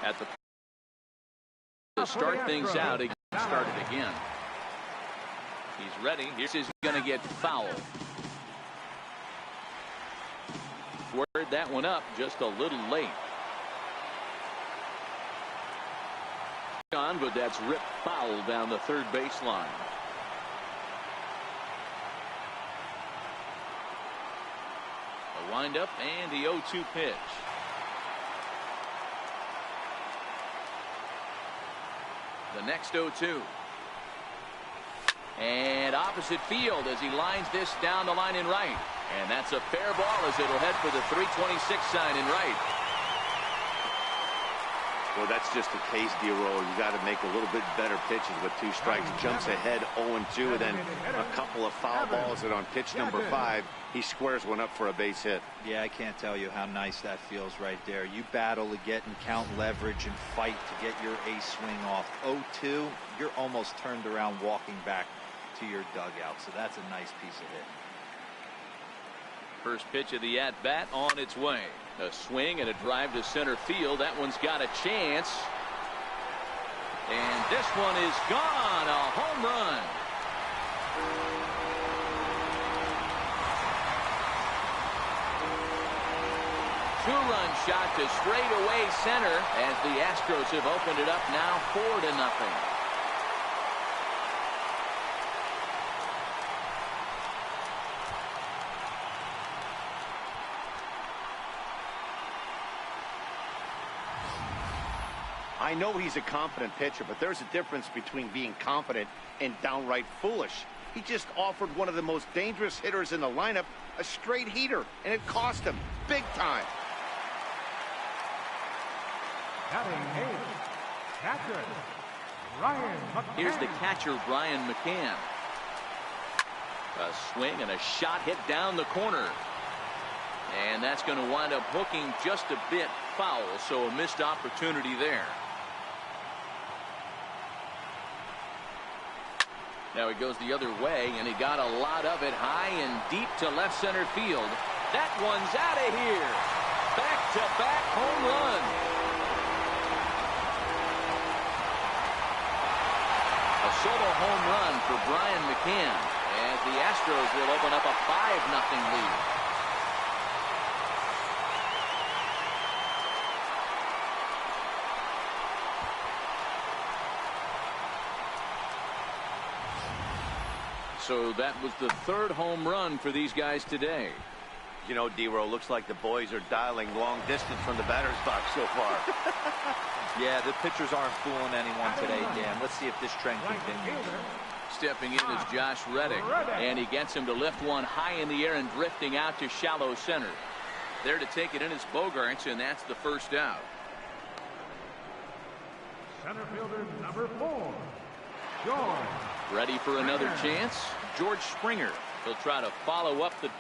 At the to start things out, he started again. He's ready. Here's is going to get fouled. Squared that one up just a little late. But that's ripped foul down the third baseline. A windup and the 0-2 pitch. The next 0-2. And opposite field as he lines this down the line in right. And that's a fair ball as it'll head for the 326 sign in right. Well, that's just a case, D-Roll. You got to make a little bit better pitches with 2 strikes. Jumps ahead 0-2, and then a couple of foul balls, and on pitch number 5, he squares one up for a base hit. Yeah, I can't tell you how nice that feels right there. You battle to get and count leverage and fight to get your ace swing off. 0-2, you're almost turned around walking back to your dugout, so that's a nice piece of hit. First pitch of the at-bat on its way. A swing and a drive to center field. That one's got a chance. And this one is gone. A home run. Two-run shot to straightaway center as the Astros have opened it up now 4-0. I know he's a confident pitcher, but there's a difference between being confident and downright foolish. He just offered one of the most dangerous hitters in the lineup a straight heater, and it cost him big time. Here's the catcher, Brian McCann. A swing and a shot hit down the corner. And that's going to wind up hooking just a bit foul, so a missed opportunity there. Now he goes the other way, and he got a lot of it high and deep to left center field. That one's out of here. Back-to-back home run. A solo home run for Brian McCann as the Astros will open up a 5-0 lead. So that was the 3rd home run for these guys today. You know, D-Row, looks like the boys are dialing long distance from the batter's box so far. Yeah, the pitchers aren't fooling anyone today, Dan. Let's see if this trend continues. Stepping in is Josh Reddick, and he gets him to lift one high in the air and drifting out to shallow center. There to take it in is Bogaerts, and that's the first out. Center fielder number 4, George. Ready for another chance. George Springer. He'll try to follow up the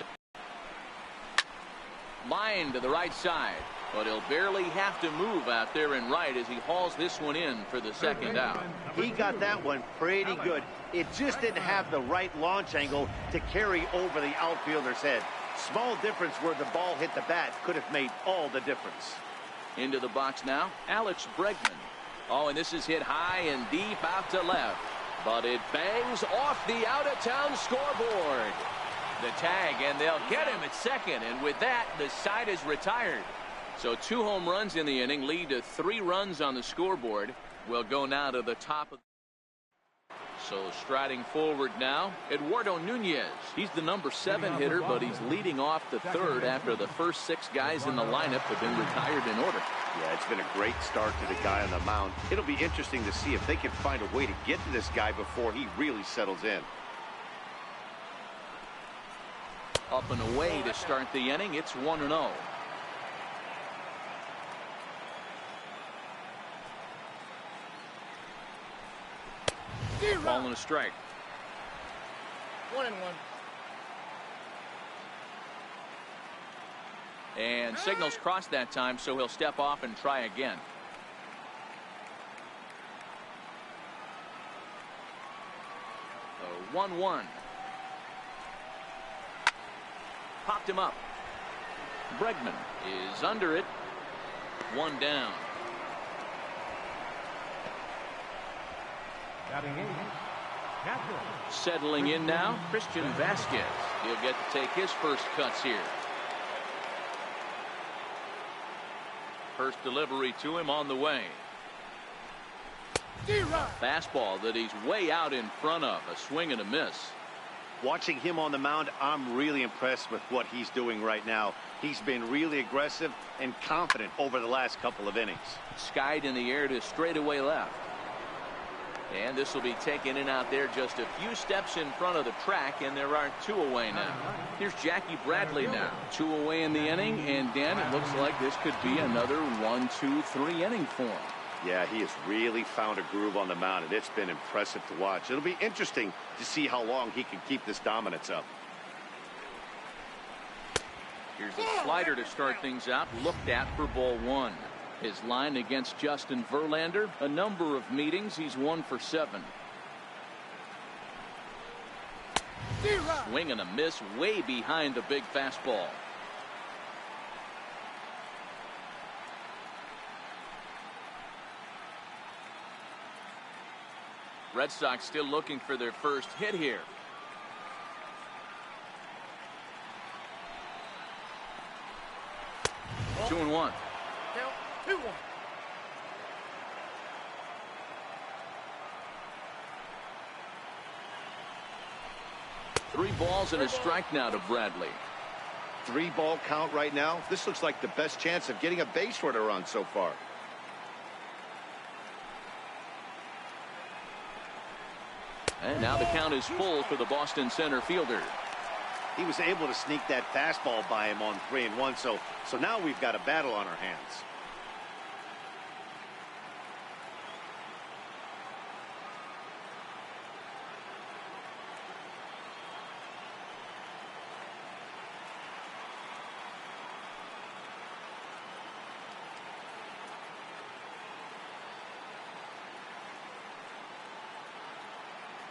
line to the right side, but he'll barely have to move out there in right as he hauls this one in for the second out. He got that one pretty good. It just didn't have the right launch angle to carry over the outfielder's head. Small difference where the ball hit the bat could have made all the difference. Into the box now, Alex Bregman. Oh, and this is hit high and deep out to left. But it bangs off the out-of-town scoreboard. The tag, and they'll get him at second. And with that, the side is retired. So 2 home runs in the inning lead to 3 runs on the scoreboard. We'll go now to the top of. So striding forward now, Eduardo Nunez. He's the number 7 hitter, but he's leading off the 3rd after the first 6 guys in the lineup have been retired in order. Yeah, it's been a great start to the guy on the mound. It'll be interesting to see if they can find a way to get to this guy before he really settles in. Up and away to start the inning. It's 1-0. Ball and a strike. 1-1. And signals crossed that time, so he'll step off and try again. So 1-1. Popped him up. Bregman is under it. 1 down. Batting 8, catcher. Settling in now, Christian Vasquez. He'll get to take his first cuts here. First delivery to him on the way. Fastball that he's way out in front of. A swing and a miss. Watching him on the mound, I'm really impressed with what he's doing right now. He's been really aggressive and confident over the last couple of innings. Skied in the air to straightaway left. And this will be taken in out there just a few steps in front of the track, and there are 2 away now. Here's Jackie Bradley now. 2 away in the inning, and Dan, it looks like this could be another 1, 2, 3 inning for him. Yeah, he has really found a groove on the mound, and it's been impressive to watch. It'll be interesting to see how long he can keep this dominance up. Here's a slider to start things out, looked at for ball 1. His line against Justin Verlander, a number of meetings, he's 1 for 7. Swing and a miss way behind the big fastball. Red Sox still looking for their first hit here. Two and one. Count 2-1. Three balls and a strike now to Bradley. 3-ball count right now. This looks like the best chance of getting a base runner on so far. And now the count is full for the Boston center fielder. He was able to sneak that fastball by him on 3-1, so now we've got a battle on our hands.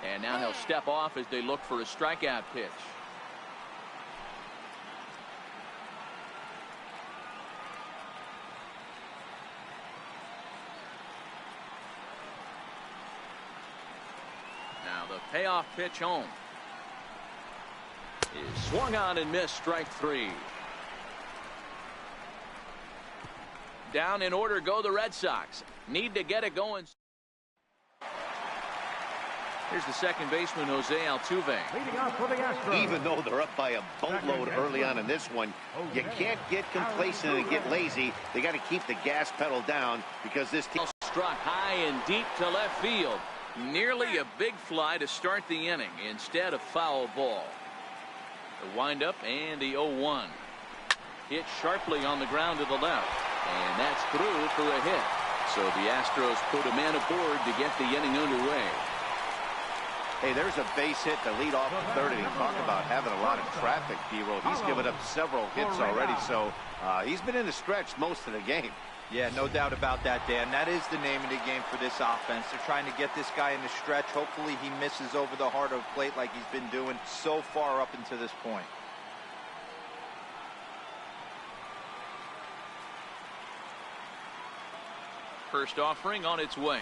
And now he'll step off as they look for a strikeout pitch. Now the payoff pitch home is swung on and missed. Strike 3. Down in order go the Red Sox. Need to get it going. Here's the second baseman, Jose Altuve. Leading off for the Astros. Even though they're up by a boatload early on in this one, you can't get complacent and get lazy. They got to keep the gas pedal down because this team Struck high and deep to left field. Nearly a big fly to start the inning instead of foul ball. The windup and the 0-1. Hit sharply on the ground to the left. And that's through for a hit. So the Astros put a man aboard to get the inning underway. Hey, there's a base hit to lead off the third inning. Talk about having a lot of traffic, D-Roll. He's given up several hits already, so he's been in the stretch most of the game. Yeah, no doubt about that, Dan. That is the name of the game for this offense. They're trying to get this guy in the stretch. Hopefully he misses over the heart of plate like he's been doing so far up until this point. First offering on its way.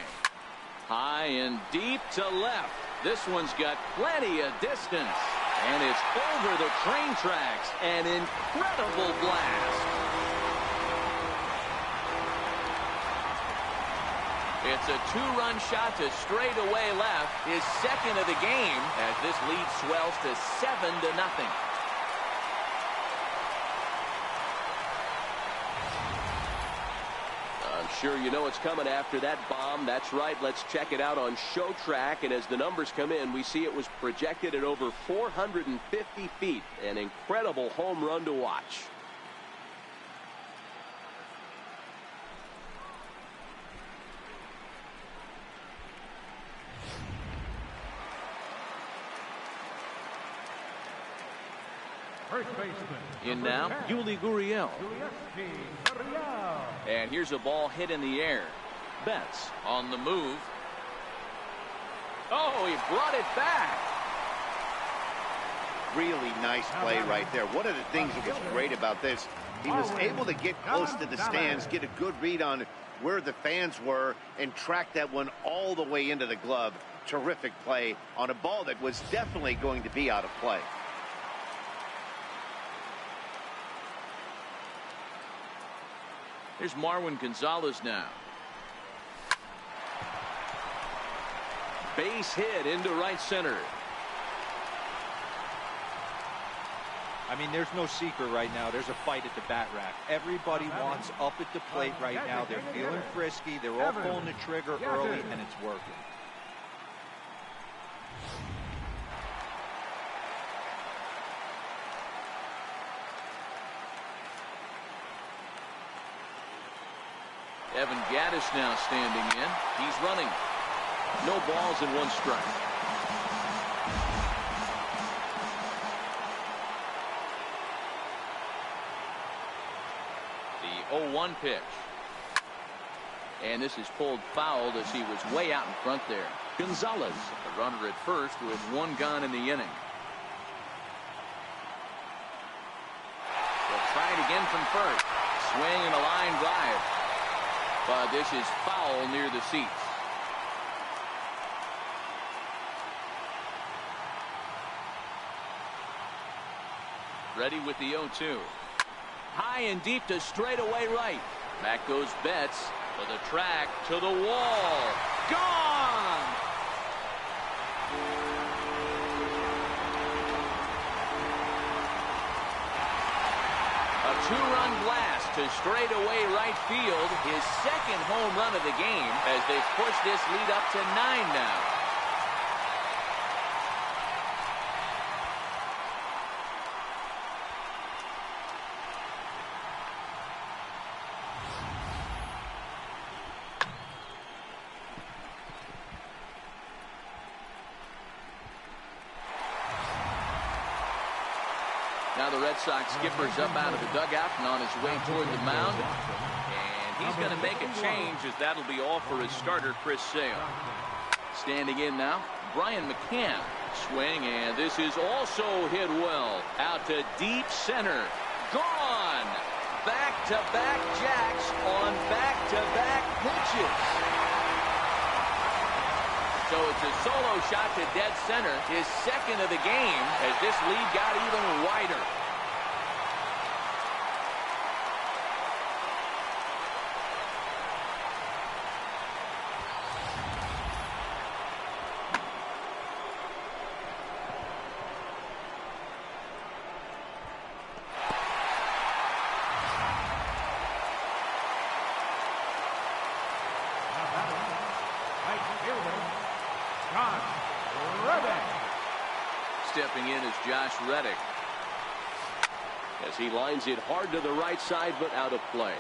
High and deep to left. This one's got plenty of distance. And it's over the train tracks. An incredible blast. It's a 2-run shot to straightaway left. His second of the game as this lead swells to 7-0. Sure, you know what's coming after that bomb. That's right. Let's check it out on Show Track. And as the numbers come in, we see it was projected at over 450 feet. An incredible home run to watch. First baseman. In now, Yuli Gurriel. Gurriel. And here's a ball hit in the air. Betts on the move. Oh, he brought it back. Really nice play right there. One of the things that was great about this, he was able to get close to the stands, get a good read on where the fans were, and track that one all the way into the glove. terrific play on a ball that was definitely going to be out of play. Here's Marwin Gonzalez now. Base hit into right center. I mean, there's no secret right now. There's a fight at the bat rack. Everybody wants up at the plate right now. They're feeling frisky. They're all pulling the trigger early, and it's working. Evan Gaddis now standing in. He's running. No balls and 1 strike. The 0-1 pitch. And this is pulled foul as he was way out in front there. Gonzalez, the runner at first with 1 gone in the inning. They'll try it again from first. Swing and a line drive. But this is foul near the seats. Ready with the 0-2. High and deep to straightaway right. Back goes Betts to the track, to the wall. Gone! A 2-run blast to straightaway right field. His 2nd home run of the game as they've pushed this lead up to 9 now. Now the Red Sox skipper's up out of the dugout and on his way toward the mound. And he's going to make a change as that'll be all for his starter, Chris Sale. Standing in now, Brian McCann. Swing, and this is also hit well. Out to deep center. Gone! Back-to-back jacks on back-to-back pitches. So it's a solo shot to dead center, his 2nd of the game, as this lead got even wider. Stepping in is Josh Reddick as he lines it hard to the right side but out of play.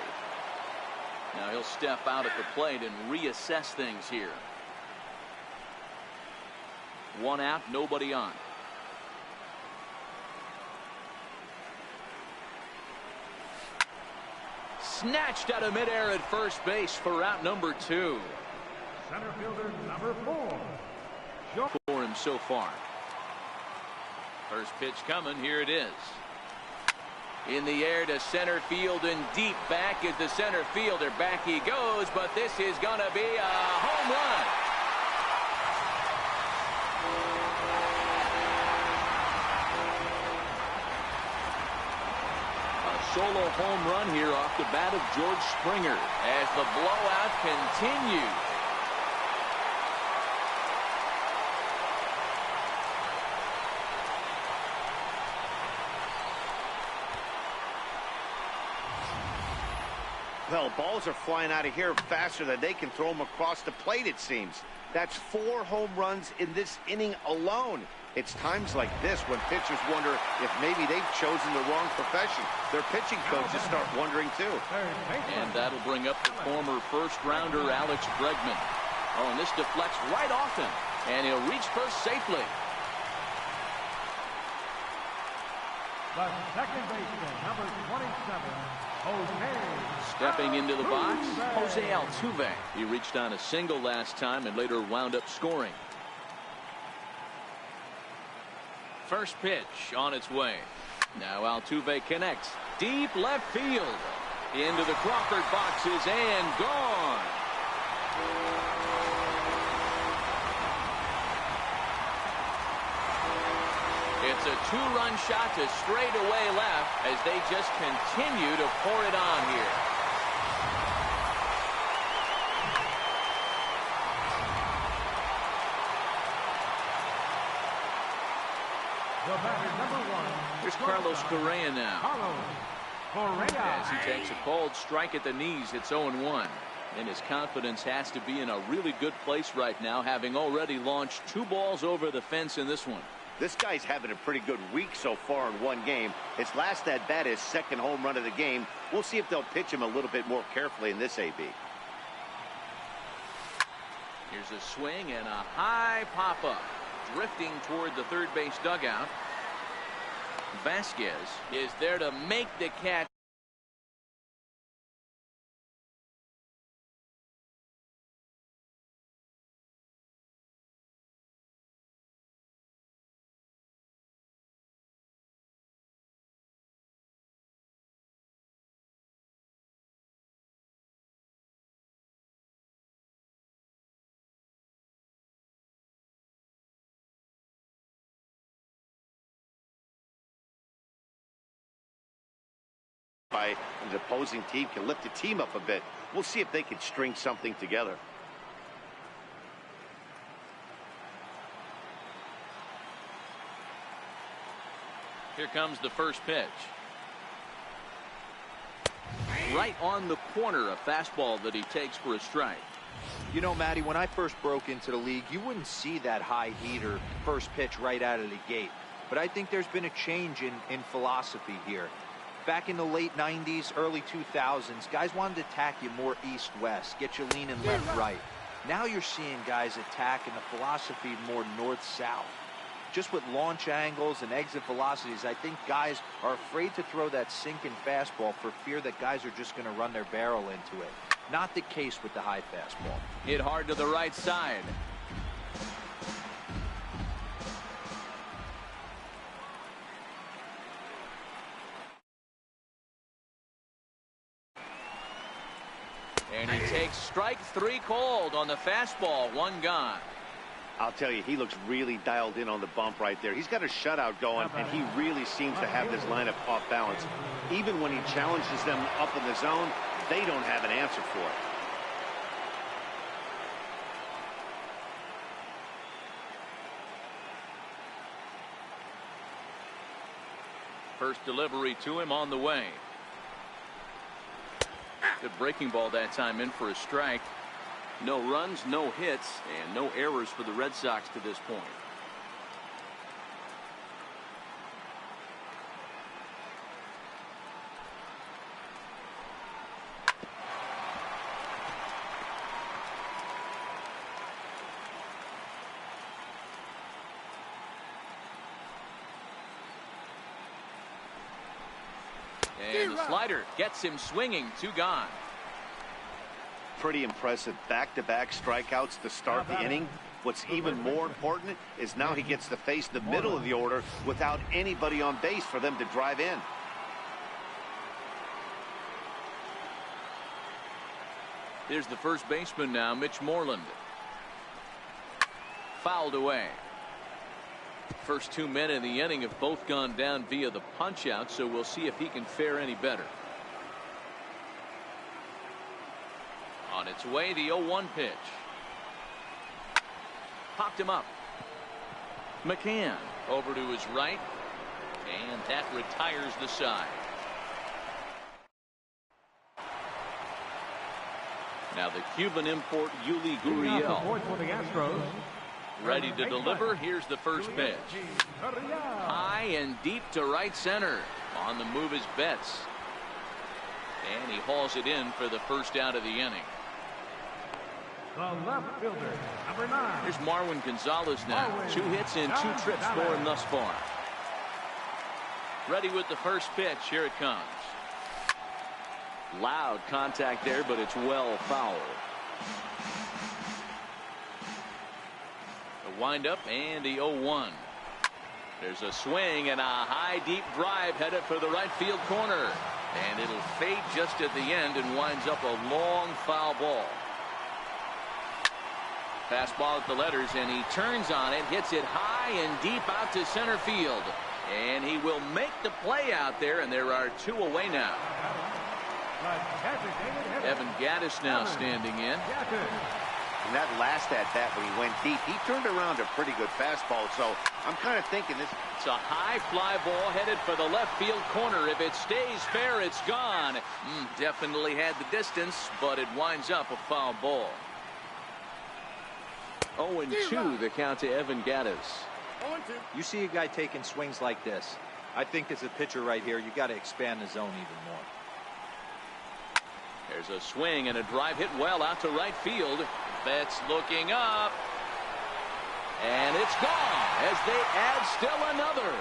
Now he'll step out at the plate and reassess things here. 1 out, nobody on. Snatched out of midair at first base for out number 2. Center fielder number 4. For him so far. First pitch coming. Here it is. In the air to center field and deep. Back is the center fielder. Back he goes, but this is going to be a home run. A solo home run here off the bat of George Springer as the blowout continues. Well, balls are flying out of here faster than they can throw them across the plate, it seems. That's 4 home runs in this inning alone. It's times like this when pitchers wonder if maybe they've chosen the wrong profession. Their pitching coaches start wondering, too. And that'll bring up the former first-rounder Alex Bregman. Oh, and this deflects right off him. And he'll reach first safely. The second baseman, number 27, Jose. Stepping into the box, Jose Altuve. He reached on a single last time and later wound up scoring. First pitch on its way. Now Altuve connects. Deep left field. Into the Crawford boxes and gone. a two-run shot to straightaway left as they just continue to pour it on here. The batter, number 1. Here's Carlos Correa now. Carlos Correa. As he takes a cold strike at the knees, it's 0-1. And his confidence has to be in a really good place right now, having already launched 2 balls over the fence in this one. This guy's having a pretty good week so far in one game. His last at bat, his second home run of the game. We'll see if they'll pitch him a little bit more carefully in this AB. Here's a swing and a high pop-up. Drifting toward the third base dugout. Vasquez is there to make the catch. By the opposing team can lift the team up a bit. We'll see if they can string something together. Here comes the first pitch. Right on the corner, a fastball that he takes for a strike. You know, Matty, when I first broke into the league, you wouldn't see that high heater first pitch right out of the gate. But I think there's been a change in philosophy here. Back in the late 90s, early 2000s, guys wanted to attack you more east-west, get you leaning left-right. Now you're seeing guys attack in the philosophy more north-south. Just with launch angles and exit velocities, I think guys are afraid to throw that sinking fastball for fear that guys are just going to run their barrel into it. Not the case with the high fastball. Hit hard to the right side. And he takes strike 3 called on the fastball. 1 gone. I'll tell you, he looks really dialed in on the bump right there. He's got a shutout going, and he really seems to have this lineup off balance. Even when he challenges them up in the zone, they don't have an answer for it. First delivery to him on the way. Good breaking ball that time, in for a strike. No runs, no hits, and no errors for the Red Sox to this point. And the slider gets him swinging. 2 gone. Pretty impressive back-to-back strikeouts to start the inning. What's even more important is now he gets to face the middle of the order without anybody on base for them to drive in. Here's the first baseman now, Mitch Moreland. Fouled away. First 2 men in the inning have both gone down via the punch-out, so we'll see if he can fare any better. On its way, the 0-1 pitch. Popped him up. McCann over to his right, and that retires the side. Now the Cuban import Yuli Gurriel For the Astros. ready to deliver. Here's the first pitch. High and deep to right center. On the move is Betts, and he hauls it in for the first out of the inning. The left fielder, number 9. Here's Marwin Gonzalez now. 2 hits and 2 trips for him thus far. Ready with the first pitch. Here it comes. Loud contact there, but it's well fouled. The windup and the 0-1. There's a swing and a high deep drive headed for the right field corner. And it'll fade just at the end and winds up a long foul ball. Fastball at the letters, and he turns on it, hits it high and deep out to center field. And he will make the play out there, and there are 2 away now. Evan Gaddis now standing in. And that last at-bat when he went deep, he turned around a pretty good fastball. So I'm kind of thinking this. It's a high fly ball headed for the left field corner. If it stays fair, it's gone. Definitely had the distance, but it winds up a foul ball. 0-2 the count to Evan Gaddis. You see a guy taking swings like this. I think as a pitcher right here, you got to expand the zone even more. There's a swing and a drive hit well out to right field. Betts looking up. And it's gone as they add still another.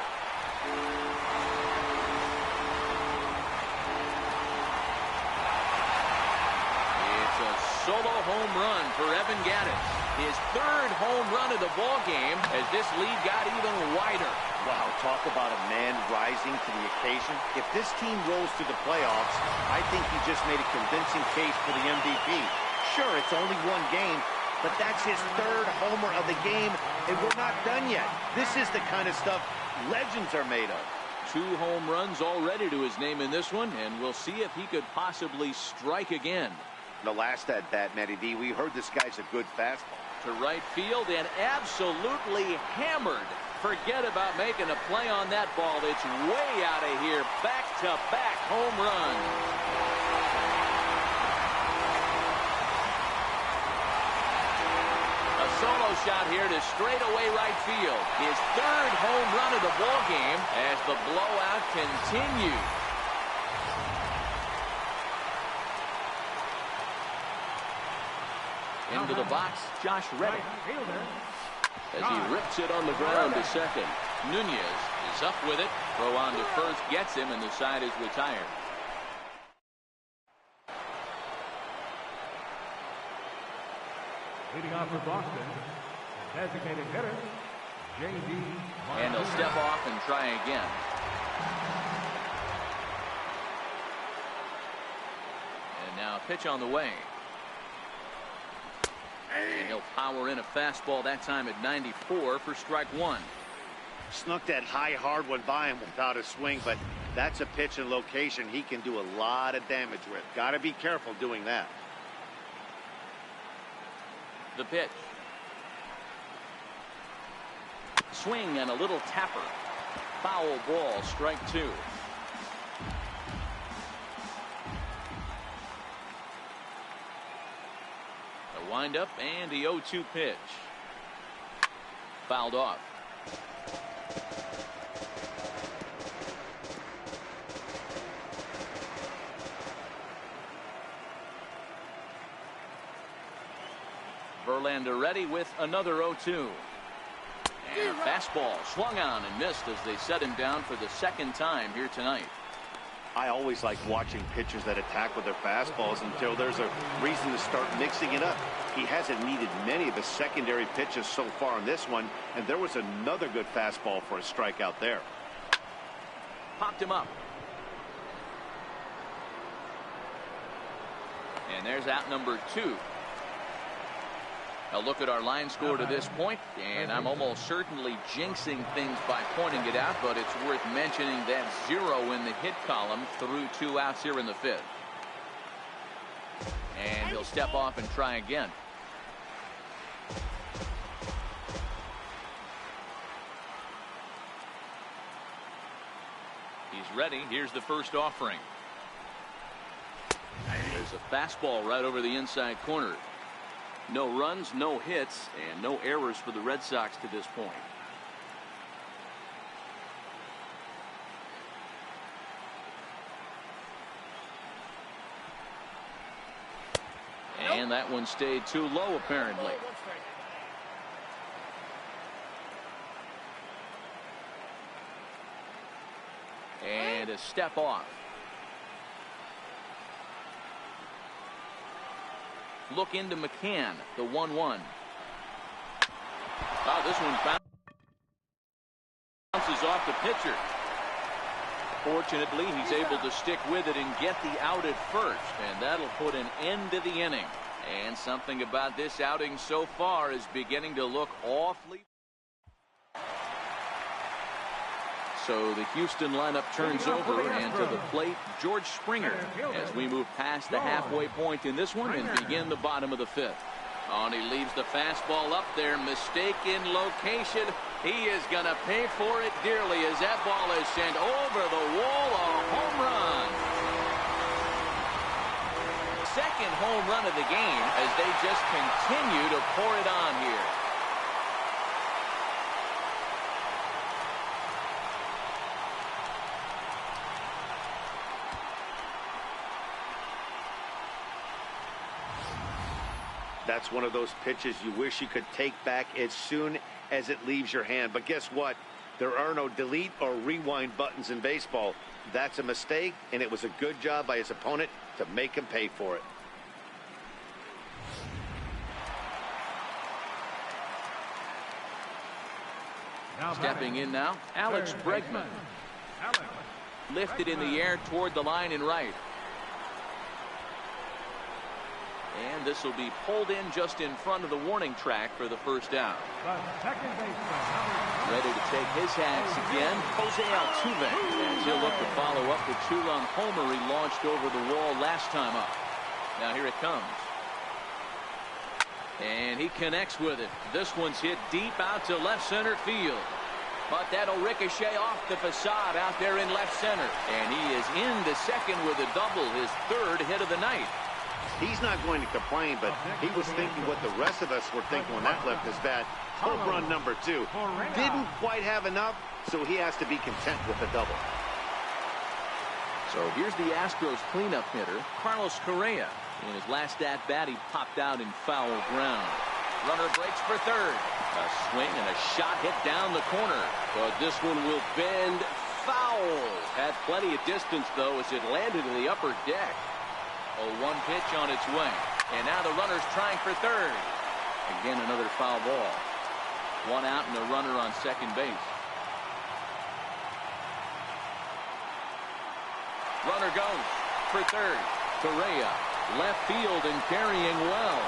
It's a solo home run for Evan Gaddis. His 3rd home run of the ball game as this lead got even wider. Wow, talk about a man rising to the occasion. If this team rolls to the playoffs, I think he just made a convincing case for the MVP. Sure, it's only 1 game, but that's his 3rd homer of the game, and we're not done yet. This is the kind of stuff legends are made of. 2 home runs already to his name in this one, and we'll see if he could possibly strike again. The last at-bat, Matty D, we heard this guy's a good fastball. To right field and absolutely hammered. Forget about making a play on that ball. It's way out of here. Back-to-back home run. A solo shot here to straightaway right field. His 3rd home run of the ball game as the blowout continues. Into the box, Josh Reddick. As he rips it on the ground to second. Nunez is up with it. Throw on to first, gets him, and the side is retired. Leading off for Boston, designated hitter, J.D. And he'll step off and try again. And now a pitch on the way. And he'll power in a fastball that time at 94 for strike 1. Snuck that high hard one by him without a swing, but that's a pitch and location he can do a lot of damage with. Got to be careful doing that. The pitch. Swing and a little tapper. Foul ball, strike 2. The windup and the 0-2 pitch. Fouled off. Verlander ready with another 0-2. And a fastball swung on and missed as they set him down for the 2nd time here tonight. I always like watching pitchers that attack with their fastballs until there's a reason to start mixing it up. He hasn't needed many of the secondary pitches so far in this one, and there was another good fastball for a strikeout there. Popped him up. And there's out number 2. A look at our line score to this point, and I'm almost certainly jinxing things by pointing it out, but it's worth mentioning that 0 in the hit column through 2 outs here in the 5th. And he'll step off and try again. He's ready. Here's the first offering. There's a fastball right over the inside corner. No runs, no hits, and no errors for the Red Sox to this point. And that one stayed too low, apparently. And a step off. Look into McCann, the 1-1. Oh, this one bounces off the pitcher. Fortunately, he's able to stick with it and get the out at first, and that'll put an end to the inning. And something about this outing so far is beginning to look awfully. So the Houston lineup turns over, and to the plate, George Springer, as we move past the halfway point in this one and begin the bottom of the fifth. Oh, and he leaves the fastball up there. Mistake in location. He is going to pay for it dearly as that ball is sent over the wall. A home run. Second home run of the game as they just continue to pour it on here. That's one of those pitches you wish you could take back as soon as it leaves your hand. But guess what? There are no delete or rewind buttons in baseball. That's a mistake, and it was a good job by his opponent to make him pay for it. Stepping in now, Alex Bregman. Lifted in the air toward the line and right. And this will be pulled in just in front of the warning track for the first down. Ready to take his hats again, Jose Altuve, as he'll look to follow up the two-run homer he launched over the wall last time up. Now here it comes. And he connects with it. This one's hit deep out to left center field. But that'll ricochet off the facade out there in left center. And he is into second with a double, his third hit of the night. He's not going to complain, but he was thinking what the rest of us were thinking when that left his bat. Home run number 2. Didn't quite have enough, so he has to be content with a double. So here's the Astros cleanup hitter, Carlos Correa. In his last at-bat, he popped out in foul ground. Runner breaks for third. A swing and a shot hit down the corner. But this one will bend foul. Had plenty of distance, though, as it landed in the upper deck. Oh, one pitch on its way. And now the runner's trying for third. Again, another foul ball. One out and a runner on second base. Runner goes for third. Correa, left field and carrying well.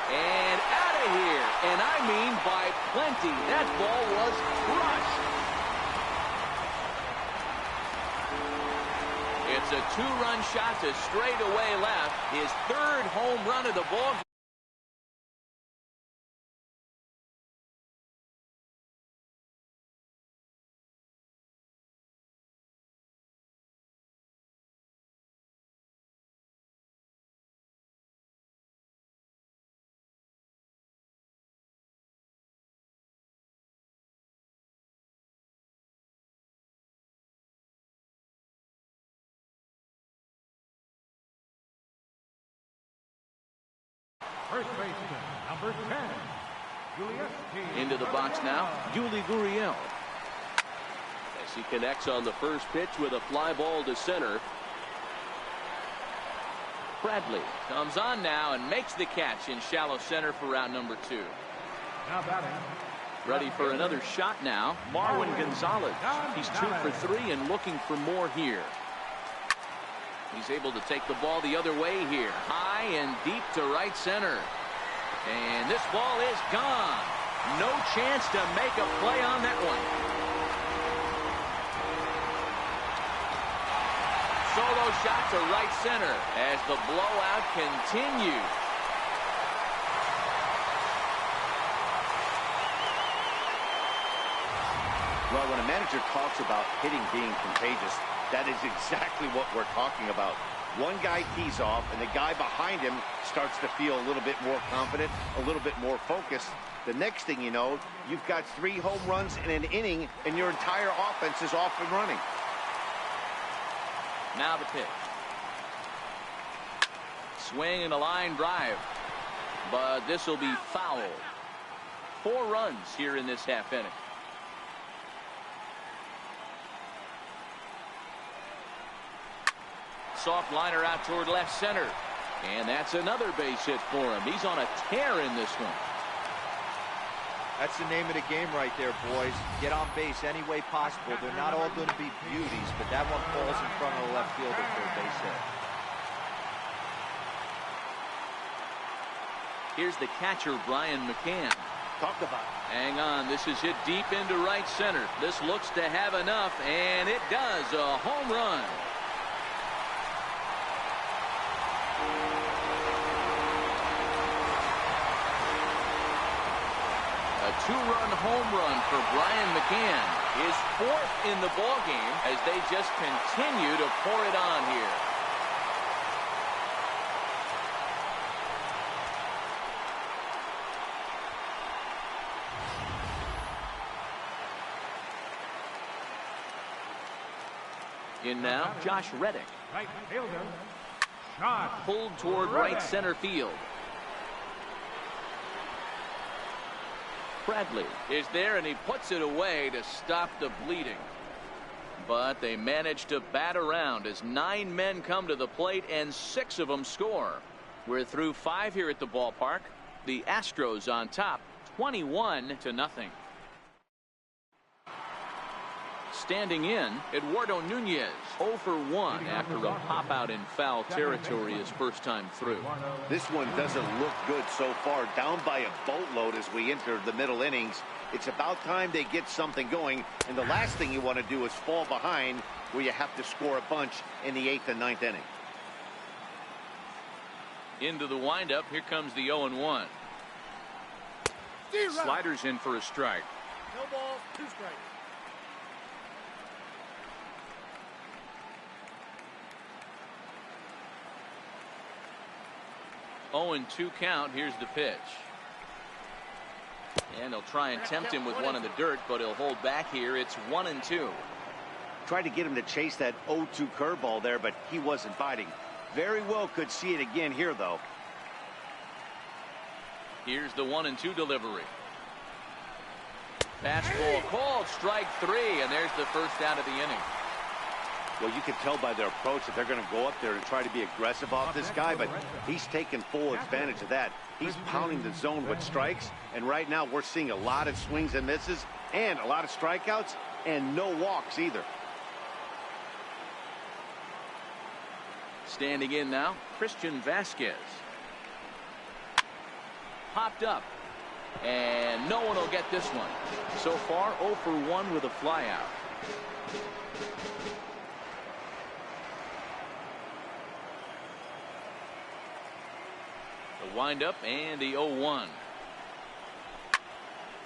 And out of here. And I mean by plenty. That ball was crushed. It's a two-run shot to straightaway left. His third home run of the ball. First baseman, number 10, Julius. Into the box now, Yuli Gurriel. As he connects on the first pitch with a fly ball to center. Bradley comes on now and makes the catch in shallow center for route number 2. Now batting. Ready for another shot now, Marwin Gonzalez. He's 2 for 3 and looking for more here. He's able to take the ball the other way here. High and deep to right center. And this ball is gone. No chance to make a play on that one. Solo shot to right center as the blowout continues. Well, when a manager talks about hitting being contagious, that is exactly what we're talking about. One guy tees off, and the guy behind him starts to feel a little bit more confident, a little bit more focused. The next thing you know, you've got 3 home runs in an inning, and your entire offense is off and running. Now the pitch. Swing and a line drive. But this will be foul. 4 runs here in this half inning. Soft liner out toward left center. And that's another base hit for him. He's on a tear in this one. That's the name of the game right there, boys. Get on base any way possible. They're not all going to be beauties, but that one falls in front of the left fielder for a base hit. Here's the catcher, Brian McCann. Talk about it. Hang on, this is hit deep into right center. This looks to have enough, and it does. A home run. A two-run home run for Brian McCann. His fourth in the ballgame as they just continue to pour it on here. In now, Josh Reddick. Right fielder. Shot. Pulled toward right center field. Bradley is there, and he puts it away to stop the bleeding. But they manage to bat around as 9 men come to the plate, and 6 of them score. We're through 5 here at the ballpark. The Astros on top, 21-0. Standing in, Eduardo Nunez, 0 for 1 after a pop out in foul territory his first time through. This one doesn't look good so far. Down by a boatload as we enter the middle innings. It's about time they get something going, and the last thing you want to do is fall behind where you have to score a bunch in the 8th and 9th inning. Into the windup, here comes the 0-1. Sliders in for a strike. No balls, 2 strikes. 0-2 count. Here's the pitch. And they'll try and tempt him with one in the dirt, but he'll hold back here. It's 1-2. Tried to get him to chase that 0-2 curveball there, but he wasn't biting. Very well could see it again here, though. Here's the 1-2 delivery. Fastball called, strike 3, and there's the first out of the inning. Well, you can tell by their approach that they're going to go up there and try to be aggressive off this guy, but he's taking full advantage of that. He's pounding the zone with strikes, and right now we're seeing a lot of swings and misses and a lot of strikeouts and no walks either. Standing in now, Christian Vasquez. Popped up, and no one will get this one. So far, 0 for 1 with a flyout. The windup and the 0-1.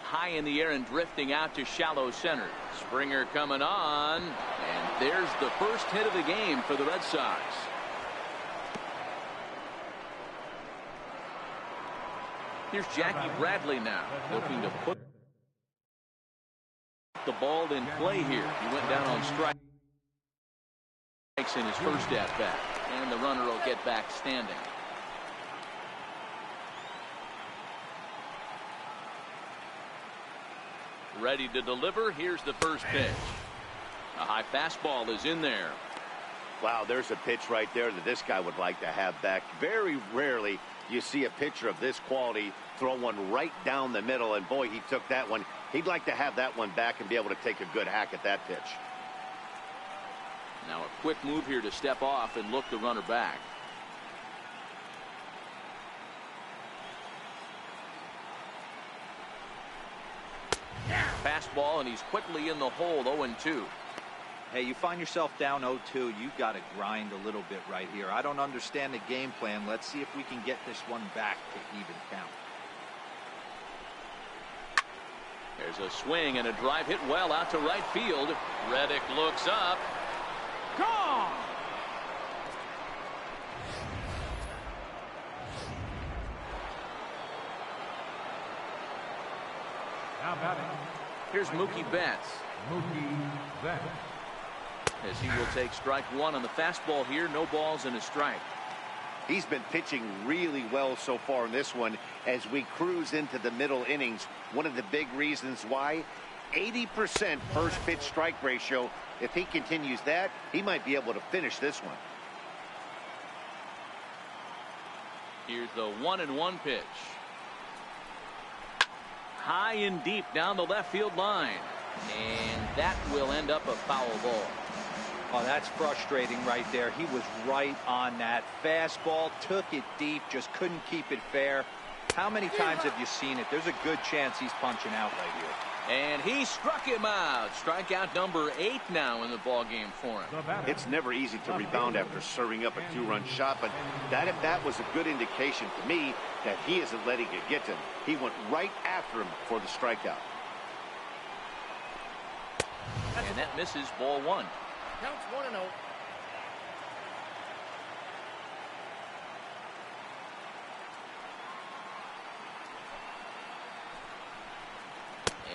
High in the air and drifting out to shallow center. Springer coming on, and there's the first hit of the game for the Red Sox. Here's Jackie Bradley now, looking to put the ball in play here. He went down on strikes in his first at-bat, and the runner will get back standing. Ready to deliver. Here's the first pitch. A high fastball is in there. Wow, there's a pitch right there that this guy would like to have back. Very rarely you see a pitcher of this quality throw one right down the middle, and boy, he took that one. He'd like to have that one back and be able to take a good hack at that pitch. Now a quick move here to step off and look the runner back. Fastball, and he's quickly in the hole. 0-2. Hey, you find yourself down 0-2, you got to grind a little bit right here. I don't understand the game plan. Let's see if we can get this one back to even count. There's a swing and a drive hit well out to right field. Reddick looks up. Gone! Now batting. Here's Mookie Betts. Mookie Betts. As he will take strike 1 on the fastball here. No balls and a strike. He's been pitching really well so far in this one as we cruise into the middle innings. One of the big reasons why, 80% first pitch strike ratio. If he continues that, he might be able to finish this one. Here's the 1-1 pitch. High and deep down the left field line. And that will end up a foul ball. Oh, that's frustrating right there. He was right on that. Fastball, took it deep, just couldn't keep it fair. How many times have you seen it? There's a good chance he's punching out right here. And he struck him out. Strikeout number 8 now in the ballgame for him. It's never easy to rebound after serving up a 2-run shot, but that was a good indication to me that he isn't letting it get to him. He went right after him for the strikeout. And that misses, ball 1. Counts 1-0.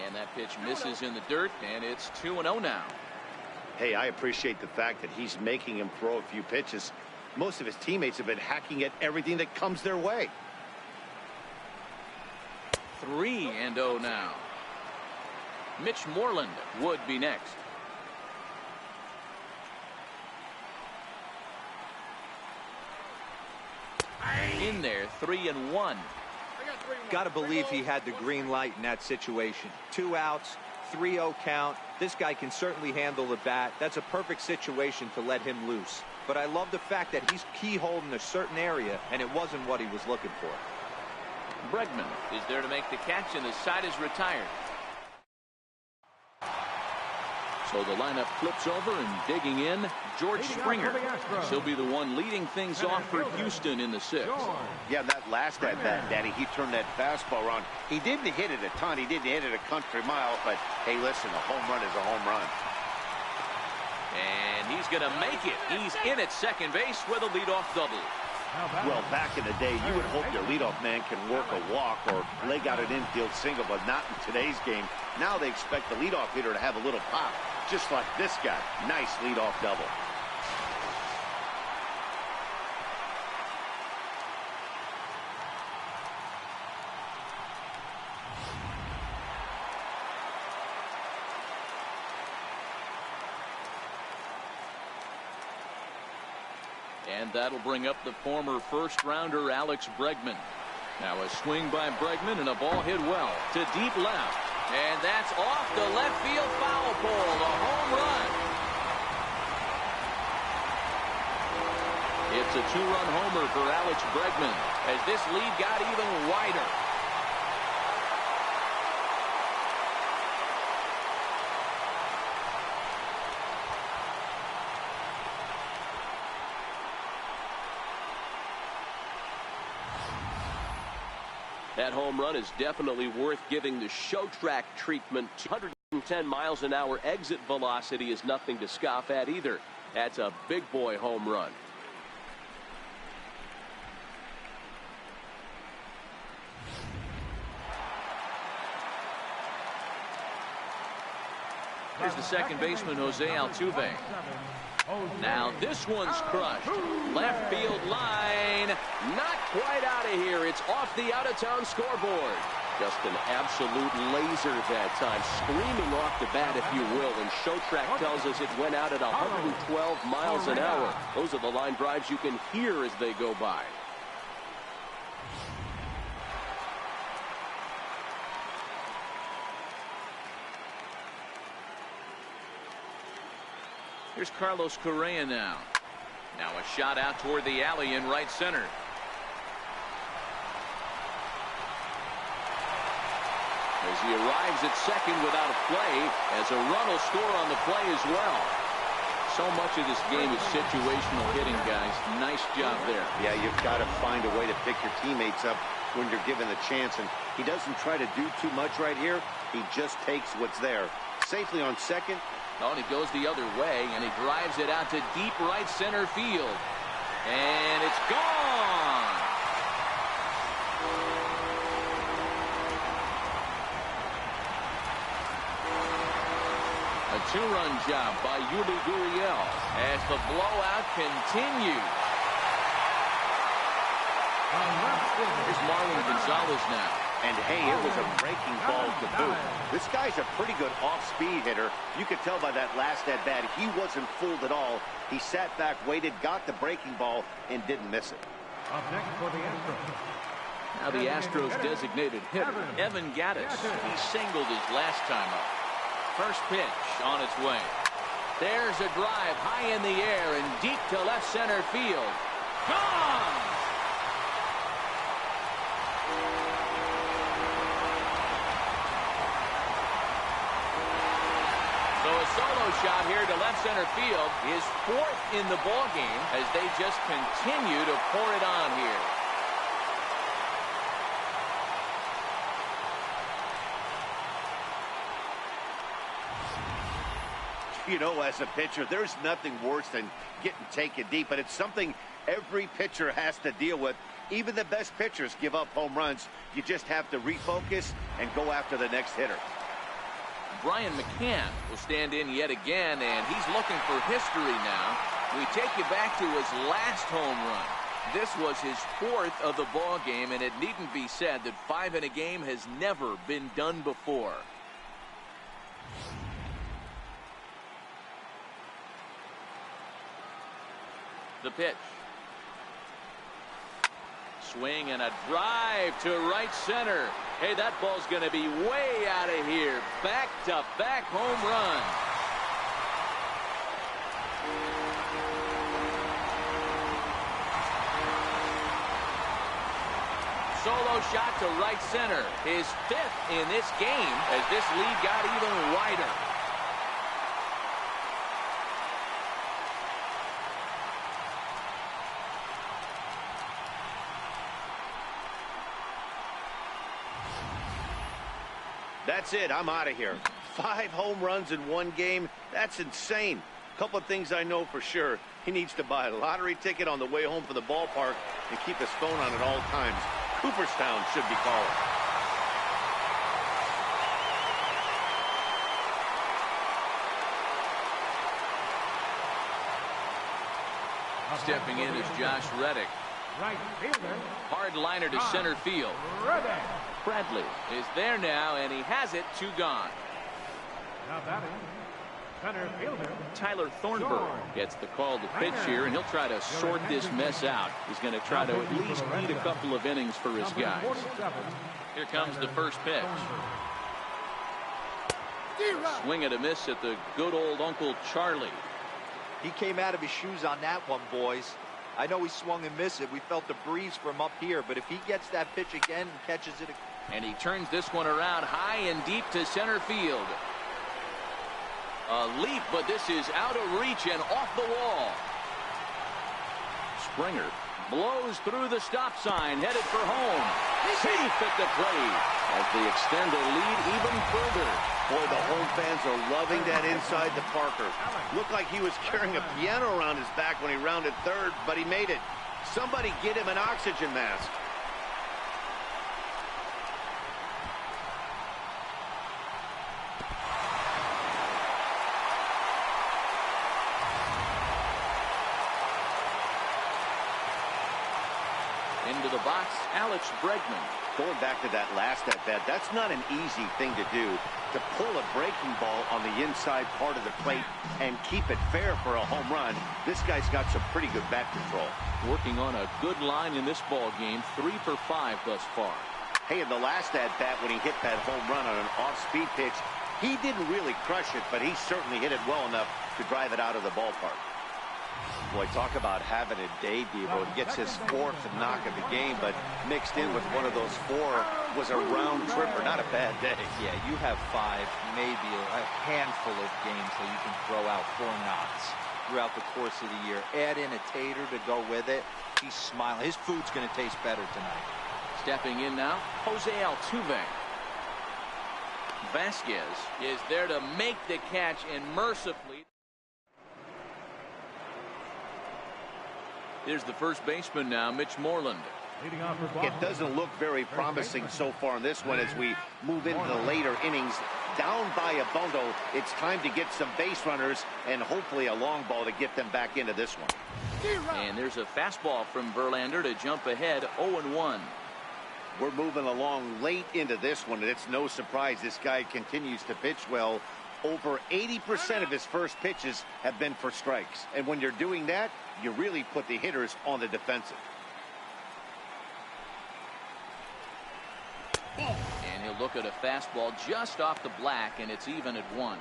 And that pitch misses in the dirt, and it's 2-0 now. Hey, I appreciate the fact that he's making him throw a few pitches. Most of his teammates have been hacking at everything that comes their way. 3-0 now. Mitch Moreland would be next. In there, 3-1. Got to believe he had the green light in that situation. 2 outs, 3-0 count. This guy can certainly handle the bat. That's a perfect situation to let him loose. But I love the fact that he's keyholed in a certain area, and it wasn't what he was looking for. Bregman is there to make the catch, and the side is retired. So the lineup flips over, and digging in, George Springer. He'll be the one leading things off for Houston in the 6th. Yeah, that last at-bat, Daddy, he turned that fastball around. He didn't hit it a ton. He didn't hit it a country mile, but hey, listen, a home run is a home run. And he's going to make it. He's in at second base with a leadoff double. Well, back in the day, you would hope your leadoff man can work a walk or leg out an infield single, but not in today's game. Now they expect the leadoff hitter to have a little pop, just like this guy. Nice leadoff double. And that'll bring up the former first-rounder Alex Bregman. Now a swing by Bregman and a ball hit well to deep left. And that's off the left field foul pole. A home run. It's a 2-run homer for Alex Bregman as this lead got even wider. That home run is definitely worth giving the show track treatment. 110 miles an hour exit velocity is nothing to scoff at either. That's a big boy home run. Here's the second baseman, Jose Altuve. Now this one's crushed. Left field line. Not quite out of here. It's off the out-of-town scoreboard. Just an absolute laser that time. Screaming off the bat, if you will. And Showtrack tells us it went out at 112 miles an hour. Those are the line drives you can hear as they go by. Here's Carlos Correa now. Now a shot out toward the alley in right center. As he arrives at second without a play, as a run will score on the play as well. So much of this game is situational hitting, guys. Nice job there. Yeah, you've got to find a way to pick your teammates up when you're given the chance, and he doesn't try to do too much right here. He just takes what's there. Safely on second. Oh, and he goes the other way, and he drives it out to deep right center field. And it's gone. A 2-run job by Yuli Gurriel as the blowout continues. Here's Marlon Gonzalez now. And hey, it was a breaking ball to boot. This guy's a pretty good off-speed hitter. You could tell by that last at-bat, he wasn't fooled at all. He sat back, waited, got the breaking ball, and didn't miss it. Up next for the Astros. Now the Astros designated hitter, Evan Gattis. He singled his last time up. First pitch on its way. There's a drive high in the air and deep to left center field. Gone! solo shot here to left center field. His 4th in the ball game as they just continue to pour it on here. You know, as a pitcher, there's nothing worse than getting taken deep, but it's something every pitcher has to deal with. Even the best pitchers give up home runs. You just have to refocus and go after the next hitter. Brian McCann will stand in yet again, and he's looking for history now. We take you back to his last home run. This was his 4th of the ball game, and it needn't be said that 5 in a game has never been done before. The pitch. Swing and a drive to right center. Hey, that ball's going to be way out of here. Back-to-back home run. Solo shot to right center. His 5th in this game as this lead got even wider. That's it. I'm out of here. 5 home runs in one game. That's insane. A couple of things I know for sure. He needs to buy a lottery ticket on the way home from the ballpark and keep his phone on at all times. Cooperstown should be calling. Stepping in is Josh Reddick. Right fielder. Hard liner to center field. Reddick. Bradley is there now, and he has it 2 gone. Now batting, center fielder. Tyler Thornburg gets the call to pitch here, and he'll try to sort this mess out. He's going to try to at least lead a couple of innings for his guys. Here comes the first pitch. Swing and a miss at the good old Uncle Charlie. He came out of his shoes on that one, boys. I know he swung and missed it. We felt the breeze from up here, but if he gets that pitch again and catches it. And he turns this one around high and deep to center field. A leap, but this is out of reach and off the wall. Springer blows through the stop sign, headed for home. Safe at the plate as they extend their lead even further. Boy, the home fans are loving that inside the Parker. Looked like he was carrying a piano around his back when he rounded third, but he made it. Somebody get him an oxygen mask. Into the box, Alex Bregman. Going back to that last at-bat, that's not an easy thing to do, to pull a breaking ball on the inside part of the plate and keep it fair for a home run. This guy's got some pretty good bat control. Working on a good line in this ball game, 3 for 5 thus far. Hey, in the last at-bat when he hit that home run on an off-speed pitch, he didn't really crush it, but he certainly hit it well enough to drive it out of the ballpark. Boy, talk about having a day, Devo. He gets his 4th knock of the game, but mixed in with one of those 4 was a round tripper. Not a bad day. Yeah, you have 5, maybe a handful of games that you can throw out 4 knocks throughout the course of the year. Add in a tater to go with it. He's smiling. His food's going to taste better tonight. Stepping in now, Jose Altuve. Vasquez is there to make the catch, and mercifully. Here's the first baseman now, Mitch Moreland. Leading off for It doesn't look very promising so far in this one as we move into the later innings. Down by a bundle, it's time to get some base runners and hopefully a long ball to get them back into this one. And there's a fastball from Verlander to jump ahead 0-1. We're moving along late into this one, and it's no surprise this guy continues to pitch well. Over 80% of his first pitches have been for strikes. And when you're doing that, you really put the hitters on the defensive. And he'll look at a fastball just off the black, and it's even at 1.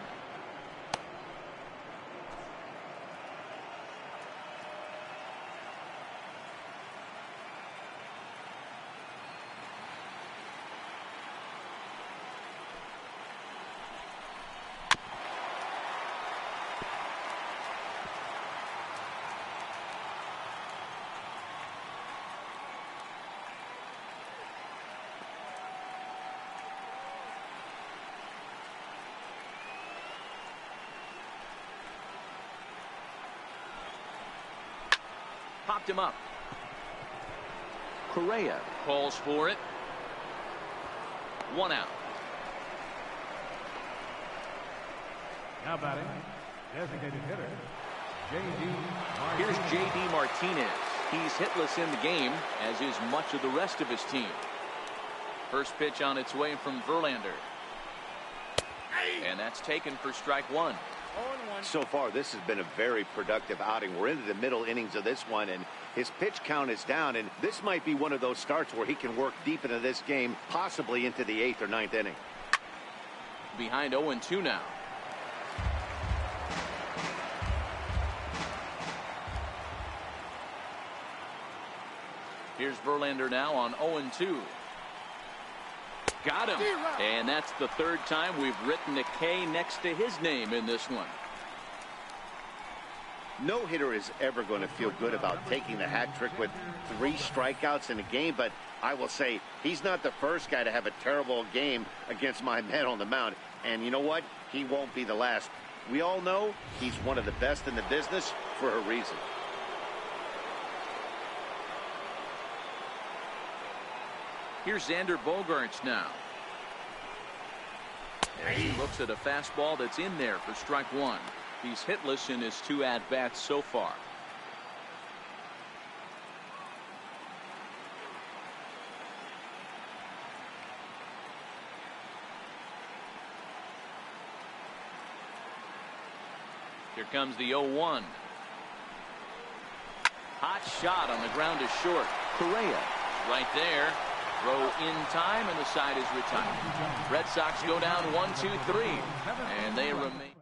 popped him up. Correa calls for it. 1 out. Now batting, designated hitter, J.D. Here's J.D. Martinez. He's hitless in the game, as is much of the rest of his team. First pitch on its way from Verlander. And that's taken for strike 1. So far, this has been a very productive outing. We're into the middle innings of this one, and his pitch count is down, and this might be one of those starts where he can work deep into this game, possibly into the 8th or 9th inning. Behind 0-2 now. Here's Verlander now on 0-2. Got him. And that's the 3rd time we've written a K next to his name in this one. No hitter is ever going to feel good about taking the hat trick with 3 strikeouts in a game, but I will say he's not the first guy to have a terrible game against my men on the mound. And you know what? He won't be the last. We all know he's one of the best in the business for a reason. Here's Xander Bogaerts now. And he looks at a fastball that's in there for strike 1. He's hitless in his 2 at-bats so far. Here comes the 0-1. Hot shot on the ground is short. Correa right there. Throw in time, and the side is retired. Red Sox go down 1-2-3, and they remain.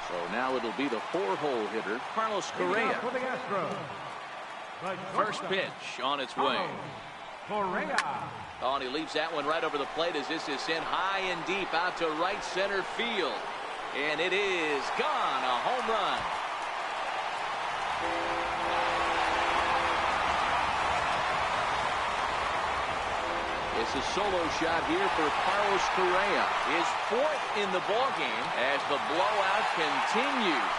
So now it'll be the 4-hole hitter, Carlos Correa. First pitch on its way. Correa. Oh, and he leaves that one right over the plate as this is sent high and deep out to right center field. And it is gone, a home run. It's a solo shot here for Carlos Correa. His 4th in the ballgame as the blowout continues.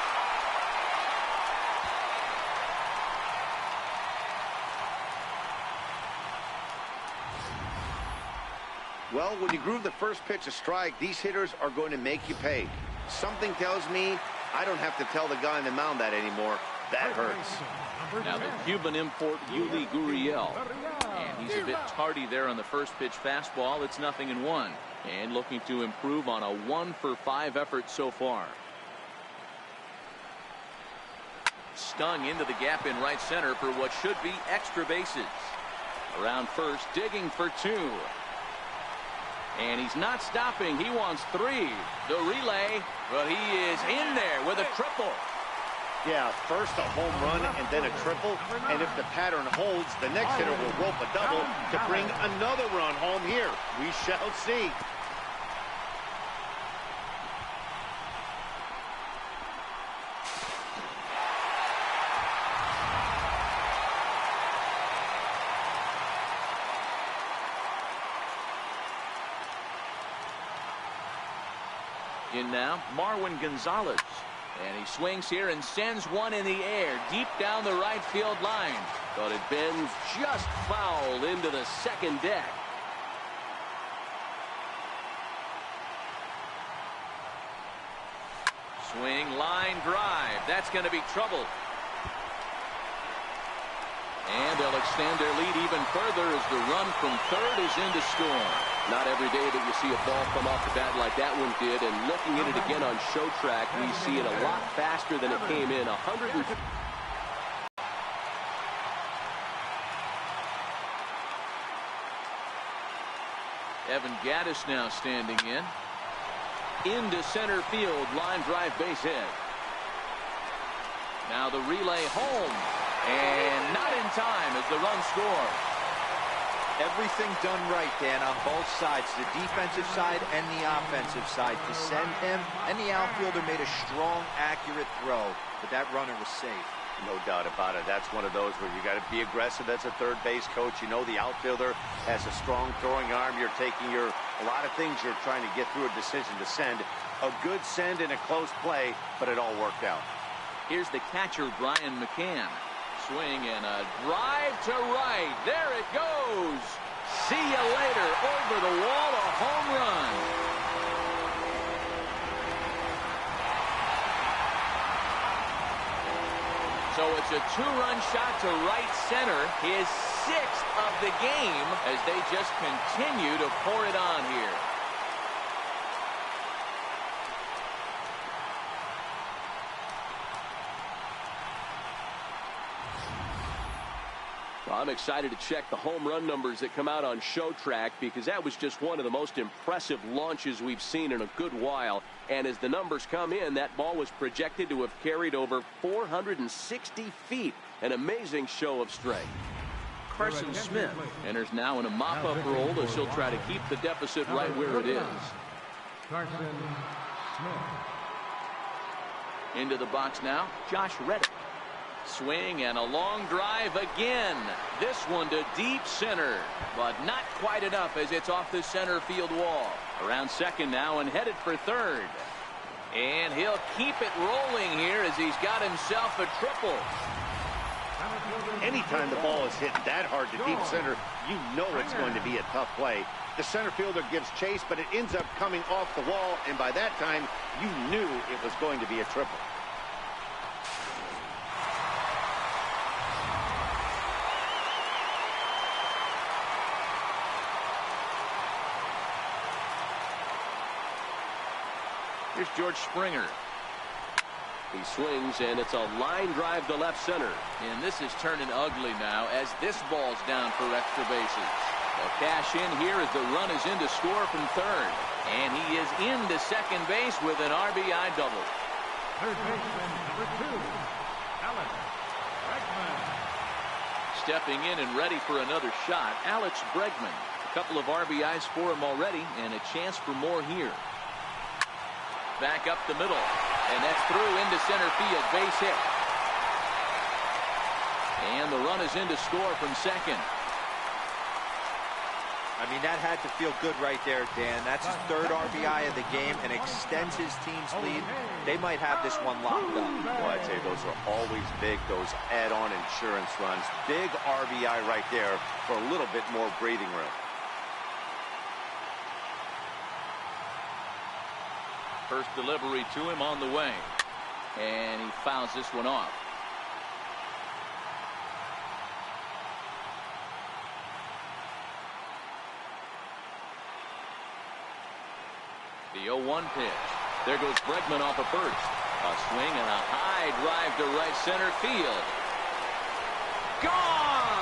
Well, when you groove the first pitch a strike, these hitters are going to make you pay. Something tells me I don't have to tell the guy on the mound that anymore. That hurts. Now the Cuban import, Yuli Gurriel. And he's a bit tardy there on the first pitch fastball. It's 0-1. And looking to improve on a 1-for-5 effort so far. Stung into the gap in right center for what should be extra bases. Around first, digging for 2. And he's not stopping. He wants 3. The relay, but he is in there with a triple. Yeah, first a home run and then a triple. And if the pattern holds, the next hitter will rope a double to bring another run home here. We shall see. In now, Marwin Gonzalez. And he swings here and sends one in the air deep down the right field line. But it bends just foul into the second deck. Swing, line drive. That's going to be trouble. And they'll extend their lead even further as the run from third is in to score. Not every day that you see a ball come off the bat like that one did. And looking at it again on show track, we see it a lot faster than it came in. 100. Evan Gattis now standing in. Into center field, line drive base hit. Now the relay home. And not in time as the run scores. Everything done right, Dan, on both sides, the defensive side and the offensive side. To send him, and the outfielder made a strong, accurate throw, but that runner was safe. No doubt about it. That's one of those where you got to be aggressive as a third base coach. You know the outfielder has a strong throwing arm. You're taking a lot of things you're trying to get through a decision to send. A good send and a close play, but it all worked out. Here's the catcher, Brian McCann. Swing and a drive to right. There it goes. See you later. Over the wall, a home run. So it's a two-run shot to right center, his 6th of the game, as they just continue to pour it on here. Well, I'm excited to check the home run numbers that come out on ShowTrack, because that was just one of the most impressive launches we've seen in a good while. And as the numbers come in, that ball was projected to have carried over 460 feet. An amazing show of strength. Carson Smith enters now in a mop-up role as he'll try to keep the deficit right where it is. Carson Smith. Into the box now, Josh Reddick. Swing and a long drive again. This one to deep center, but not quite enough as it's off the center field wall. Around second now and headed for third. And he'll keep it rolling here as he's got himself a triple. Anytime the ball is hit that hard to deep center, you know it's going to be a tough play. The center fielder gives chase, but it ends up coming off the wall, and by that time, you knew it was going to be a triple. Here's George Springer. He swings, and it's a line drive to left center. And this is turning ugly now as this ball's down for extra bases. They'll cash in here as the run is in to score from third. And he is into second base with an RBI double. Third baseman, number 2, Alex Bregman. Stepping in and ready for another shot, Alex Bregman. A couple of RBIs for him already, and a chance for more here. Back up the middle, and that's through into center field, base hit. And the run is in to score from second. I mean, that had to feel good right there, Dan. That's his 3rd RBI of the game and extends his team's lead. They might have this one locked up. Well, I'd say those are always big, those add-on insurance runs. Big RBI right there for a little bit more breathing room. First delivery to him on the way. And he fouls this one off. The 0-1 pitch. There goes Bregman off of first. A swing and a high drive to right center field. Gone!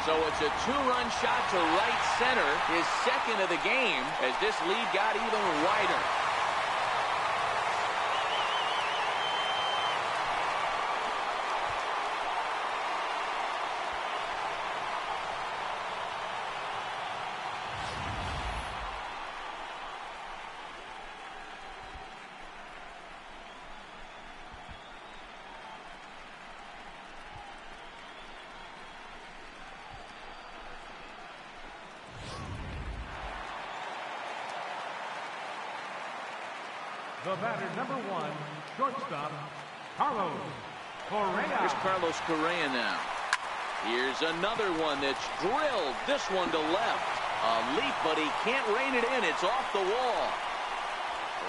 So it's a two-run shot to right center, his 2nd of the game, as this lead got even wider. The batter, number 1, shortstop, Carlos Correa. Here's Carlos Correa now. Here's another one that's drilled. This one to left. A leap, but he can't rein it in. It's off the wall.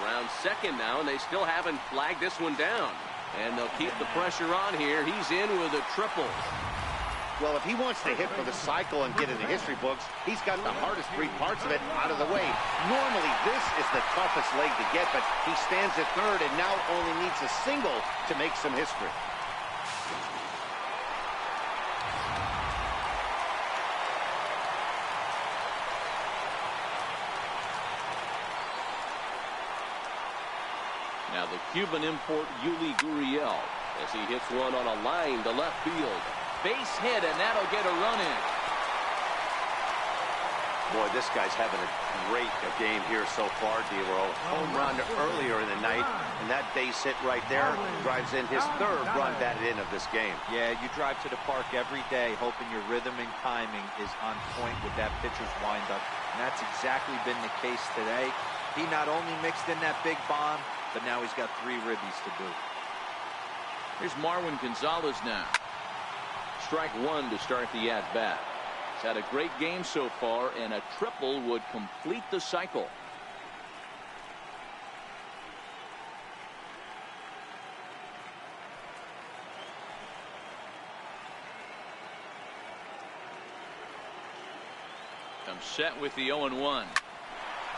Around second now, and they still haven't flagged this one down. And they'll keep the pressure on here. He's in with a triple. Well, if he wants to hit for the cycle and get in the history books, he's got the hardest 3 parts of it out of the way. Normally, this is the toughest leg to get, but he stands at third and now only needs a single to make some history. Now the Cuban import Yuli Gurriel as he hits one on a line to left field. Base hit, and that'll get a run in. Boy, this guy's having a great game here so far, D-Roll. Home run earlier in the night, and that base hit right there drives in his 3rd run batted in of this game. Yeah, you drive to the park every day hoping your rhythm and timing is on point with that pitcher's windup. And that's exactly been the case today. He not only mixed in that big bomb, but now he's got 3 ribbies to boot. Here's Marwin Gonzalez now. Strike 1 to start the at-bat. He's had a great game so far, and a triple would complete the cycle. I'm set with the 0-1.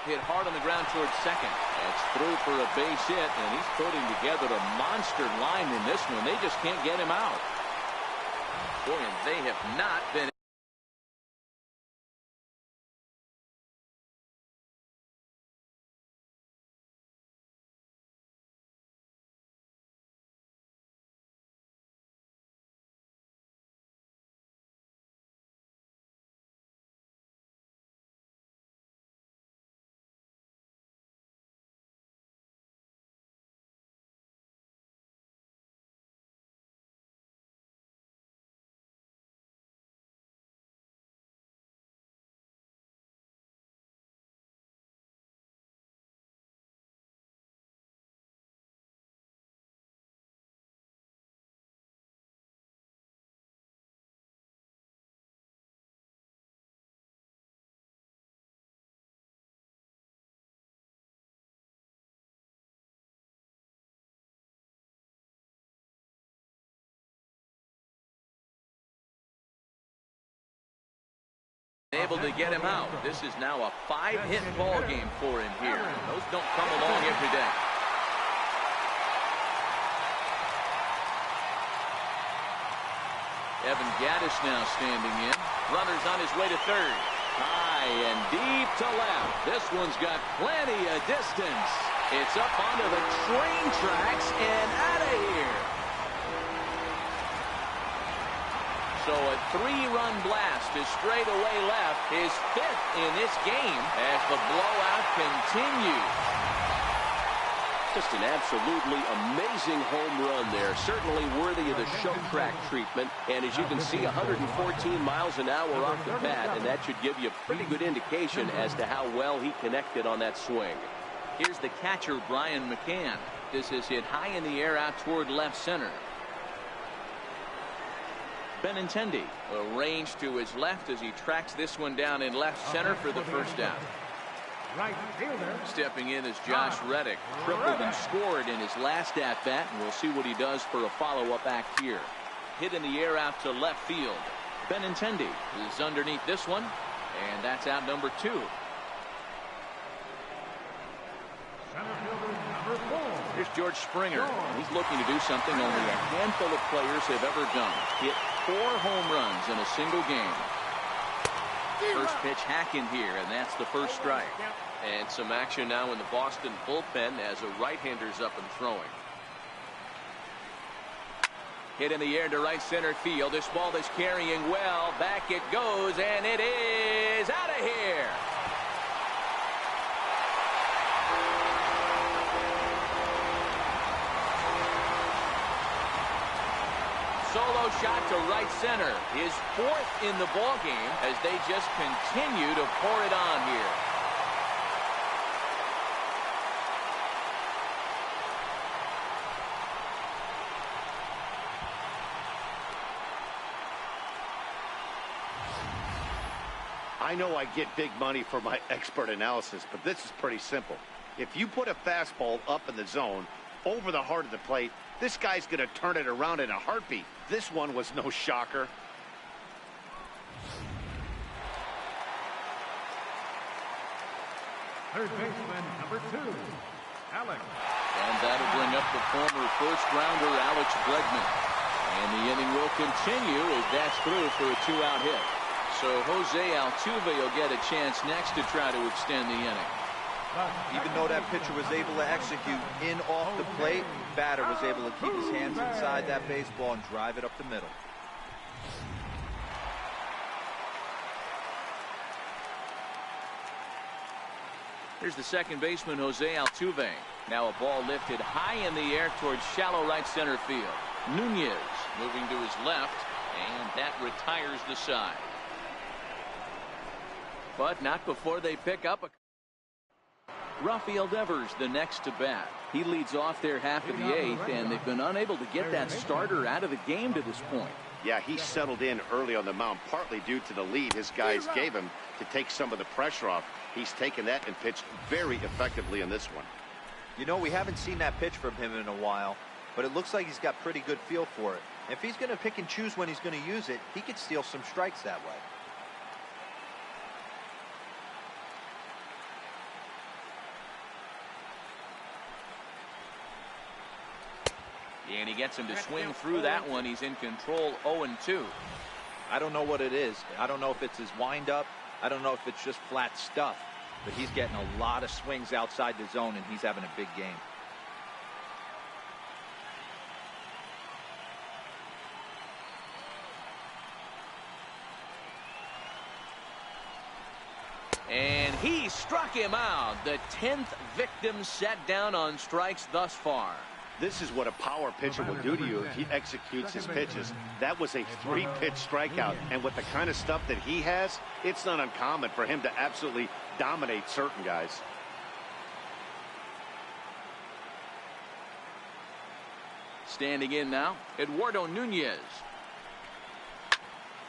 Hit hard on the ground towards second. That's through for a base hit, and he's putting together a monster line in this one. They just can't get him out. Boy, and they have not been able to get him out. This is now a 5-hit ball game for him here. Those don't come along every day. Evan Gaddis now standing in. Runner's on his way to third. High and deep to left. This one's got plenty of distance. It's up onto the train tracks and out of here. So a 3-run blast to straightaway left, his 5th in this game as the blowout continues. Just an absolutely amazing home run there. Certainly worthy of the show track treatment. And as you can see, 114 miles an hour off the bat, and that should give you a pretty good indication as to how well he connected on that swing. Here's the catcher, Brian McCann. This is hit high in the air out toward left center. Benintendi arranged to his left as he tracks this one down in left center for the first out. Right fielder. Stepping in is Josh Reddick. Tripled and scored in his last at-bat, and we'll see what he does for a follow-up act here. Hit in the air out to left field. Benintendi is underneath this one, and that's out number 2. Center fielder number 4. Here's George Springer. He's looking to do something only a handful of players have ever done. Hit 4 home runs in a single game. First pitch hack in here, and that's the first strike. And some action now in the Boston bullpen as a right-hander's up and throwing. Hit in the air to right center field. This ball is carrying well. Back it goes, and it is out of here. Solo shot to right center. His 4th in the ball game as they just continue to pour it on here. I know I get big money for my expert analysis, but this is pretty simple. If you put a fastball up in the zone over the heart of the plate, this guy's going to turn it around in a heartbeat. This one was no shocker. Third baseman number 2, Alex. And that'll bring up the former first-rounder Alex Bregman. And the inning will continue as that's through for a 2-out hit. So Jose Altuve will get a chance next to try to extend the inning. Even though that pitcher was able to execute in off the plate, batter was able to keep his hands inside that baseball and drive it up the middle. Here's the second baseman, Jose Altuve. Now a ball lifted high in the air towards shallow right center field. Nunez moving to his left, and that retires the side. but not before they pick up a. Rafael Devers the next to bat. He leads off their half of the eighth, and they've been unable to get that starter out of the game to this point. Yeah, he settled in early on the mound, partly due to the lead his guys gave him to take some of the pressure off. He's taken that and pitched very effectively in this one. You know, we haven't seen that pitch from him in a while, but it looks like he's got pretty good feel for it. If he's going to pick and choose when he's going to use it, he could steal some strikes that way. And he gets him to swing through that one. He's in control, 0-2. I don't know what it is. I don't know if it's his windup. I don't know if it's just flat stuff. But he's getting a lot of swings outside the zone, and he's having a big game. And he struck him out. The 10th victim set down on strikes thus far. This is what a power pitcher will do to you if he executes his pitches. That was a 3-pitch strikeout, and with the kind of stuff that he has, it's not uncommon for him to absolutely dominate certain guys. Standing in now, Eduardo Nunez.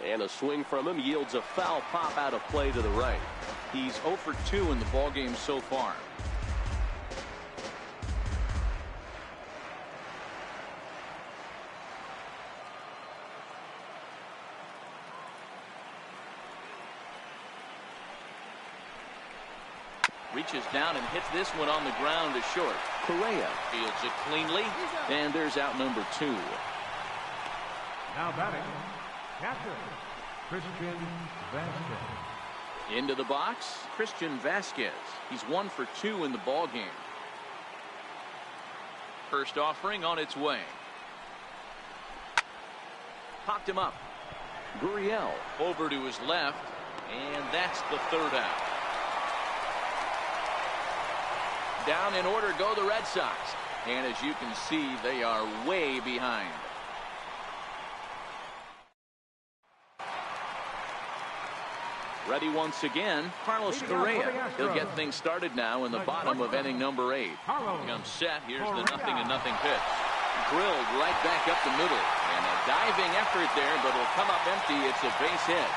And a swing from him yields a foul pop out of play to the right. He's 0 for 2 in the ballgame so far. Reaches down and hits this one on the ground to short. Correa fields it cleanly, and there's out number 2. Now batting, catcher, Christian Vasquez. Into the box, Christian Vasquez. He's 1 for 2 in the ballgame. First offering on its way. Popped him up. Gurriel over to his left, and that's the 3rd out. Down in order go the Red Sox. And as you can see, they are way behind. Ready once again, Carlos Correa. He'll get things started now in the bottom of inning number 8. Comes set. Here's the 0-0 pitch. Drilled right back up the middle. And a diving effort there, but it'll come up empty. It's a base hit.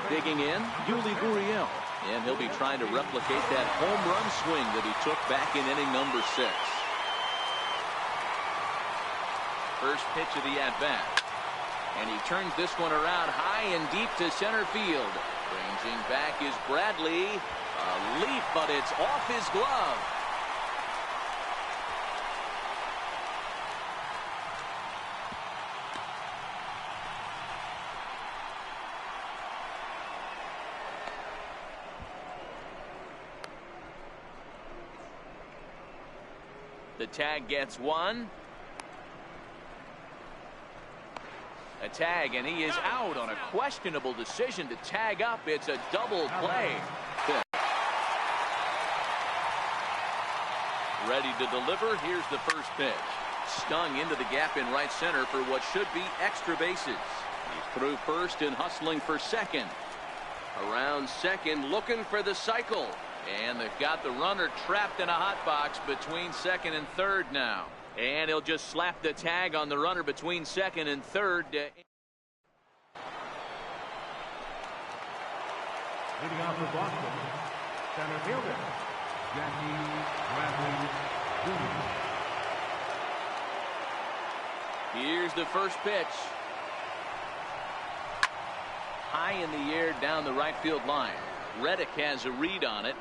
Digging in, Yuli Gurriel. And he'll be trying to replicate that home run swing that he took back in inning number 6. First pitch of the at-bat. And he turns this one around high and deep to center field. Ranging back is Bradley. A leap, but it's off his glove. The tag gets 1. A tag, and he is out on a questionable decision to tag up. It's a double play. Ready to deliver. Here's the first pitch. Stung into the gap in right center for what should be extra bases. He's through first and hustling for second. Around second, looking for the cycle. And they've got the runner trapped in a hot box between second and third now. And he'll just slap the tag on the runner between second and third. Leading off for Boston, center fielder, Jackie Bradley Jr. Here's the first pitch. High in the air down the right field line. Reddick has a read on it.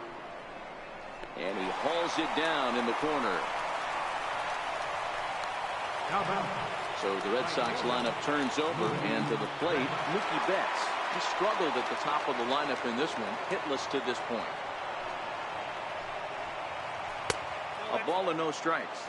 And he hauls it down in the corner. So the Red Sox lineup turns over, and to the plate, Mookie Betts. He struggled at the top of the lineup in this one, hitless to this point. A ball and no strikes.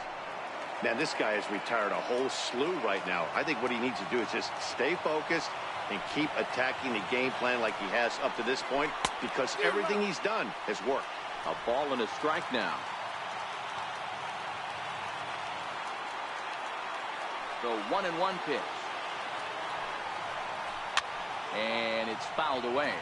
Man, this guy has retired a whole slew right now. I think what he needs to do is just stay focused and keep attacking the game plan like he has up to this point, because everything he's done has worked. A ball and a strike now. The 1-1 pitch. And it's fouled away.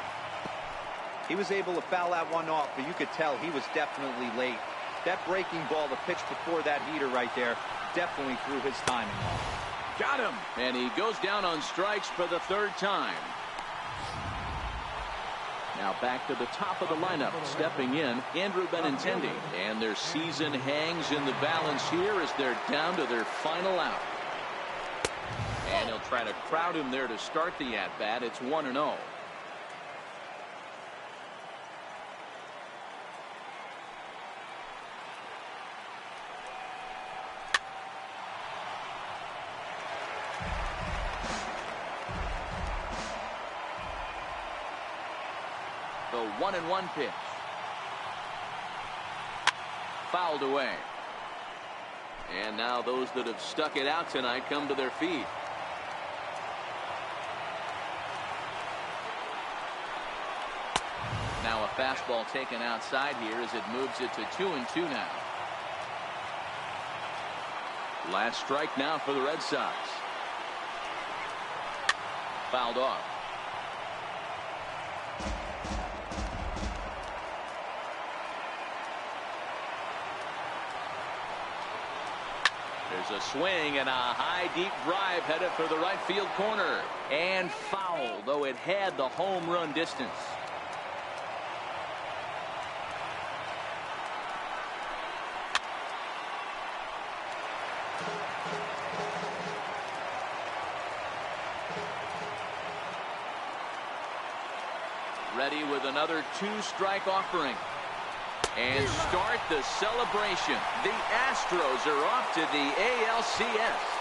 He was able to foul that one off, but you could tell he was definitely late. That breaking ball, the pitch before that heater right there, definitely threw his timing off. Got him. And he goes down on strikes for the third time. Now back to the top of the lineup. Stepping in, Andrew Benintendi. And their season hangs in the balance here as they're down to their final out. And he'll try to crowd him there to start the at-bat. It's 1-0. The 1-1 pitch. Fouled away. And now those that have stuck it out tonight come to their feet. Now a fastball taken outside here as it moves it to 2-2 now. Last strike now for the Red Sox. Fouled off. There's a swing and a high deep drive headed for the right field corner. And foul, though it had the home run distance. Ready with another 2-strike offering. And start the celebration. The Astros are off to the ALCS.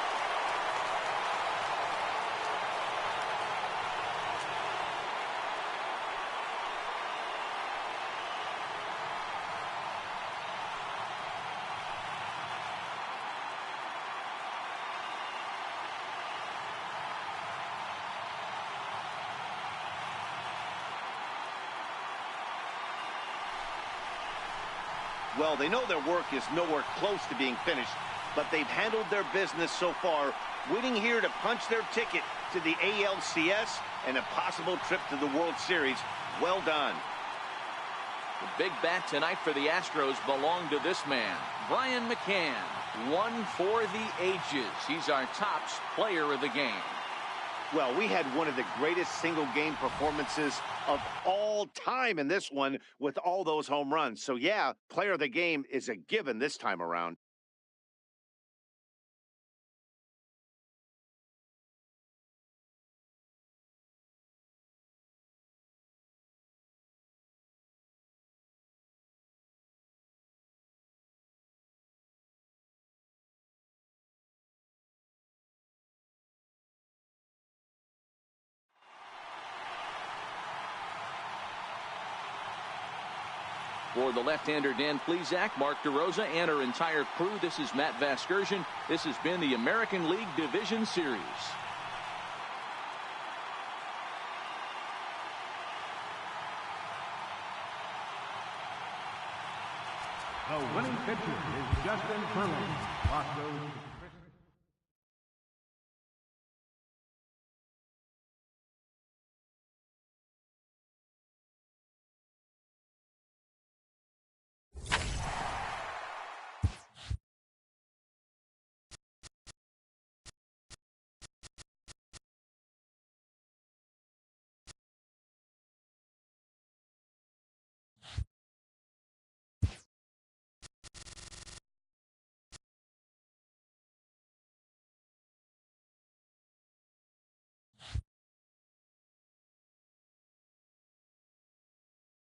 Well, they know their work is nowhere close to being finished, but they've handled their business so far, winning here to punch their ticket to the ALCS and a possible trip to the World Series. Well done. The big bat tonight for the Astros belonged to this man, Brian McCann. One for the ages. He's our top player of the game. Well, we had one of the greatest single-game performances of all time in this one with all those home runs. So, yeah, player of the game is a given this time around. For the left-hander Dan Plesac, Mark DeRosa, and our entire crew, this is Matt Vasgersian. This has been the American League Division Series. The winning pitcher is Justin Verlander.